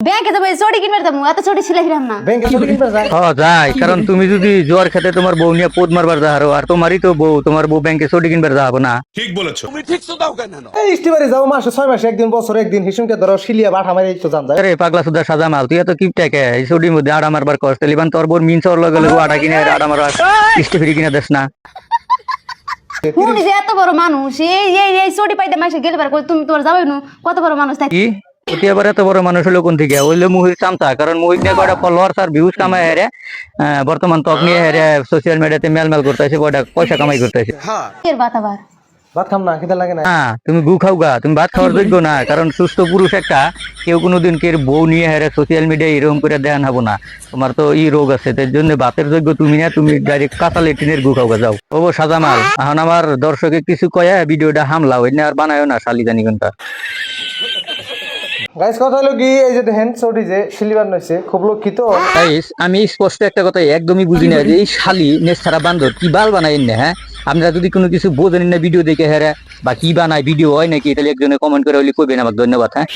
ব্যাংকে যাবো চটি কিনবার যাবো এত চটি ছিল হিরাম না ব্যাংকে চটি কিনবে যায় যাই, কারণ তুমি যদি জোয়ার খেতে তোমার বউ নিয়ে পোদ মারবার যাহারো, আর তোমারই তো বউ, তোমার বউ ব্যাংকে চটি কিনবার যাবো না। ঠিক বলেছো। এই ইস্টিবারে যাও মাসে 6 মাসে একদিন বছরে একদিন হিসুমকে ধরো শিলিয়া বাঠা মারি তো জান যায় আরে পাগলা সুদা সাজা মাল, তুই এত কিপটাকে এই চটির মধ্যে আড়া মারবার কষ্ট লিবান, তোর বউর মিন চর লগে লগে আটা কিনে আড়া মারবার ইস্টি ফিরি কিনে দেস না। তুমি যে এত বড় মানুষ এই এই এই চটি পাইতে মাসে গেলে পারে তুমি তোমার যাবে না কত বড় মানুষ তাই কি অতি আবার এত বড় মানুষ হলো কোন থেকে? ওইলে মুহির চামচা, কারণ মুহির নিয়ে কয়টা ফলোয়ার্স আর ভিউজ কামাই হেরে বর্তমান তক নিয়ে হেরে সোশ্যাল মিডিয়াতে মেল করতেছে, কয়টা পয়সা কামাই করতেছে। এর বাত আবার ভাত খাম না খিদা লাগে না হ্যাঁ, তুমি গু খাও গা, তুমি ভাত খাওয়ার যোগ্য না, কারণ সুস্থ পুরুষ একটা কেউ কোনোদিন কেউ বউ নিয়ে হেরে সোশ্যাল মিডিয়ায় এরকম করে দেখান হবো না। তোমার তো এই রোগ আছে, তার জন্য ভাতের যোগ্য তুমি না, তুমি ডাইরেক্ট কাঁচা লেট্রিনের গু খাও গা, যাও। ও সাজামাল, এখন আমার দর্শকে কিছু কয়া ভিডিওটা হামলা ওই আর বানায়ও না শালি জানি কোনটা। গাইস কথা হলো কি এই যে দেখেন চটি যে শিলিবার নইছে খুব লক্ষিত গাইস, আমি স্পষ্ট একটা কথা একদমই বুঝি না যে এই শালি নেছাড়া বান্দর কি বাল বানাই না। হ্যাঁ, আপনারা যদি কোনো কিছু বোঝেন না ভিডিও দেখে হেরা বা কি বানায় ভিডিও হয় নাকি, তাহলে একজনে কমেন্ট করে হলে কইবেন আমাকে। ধন্যবাদ। হ্যাঁ।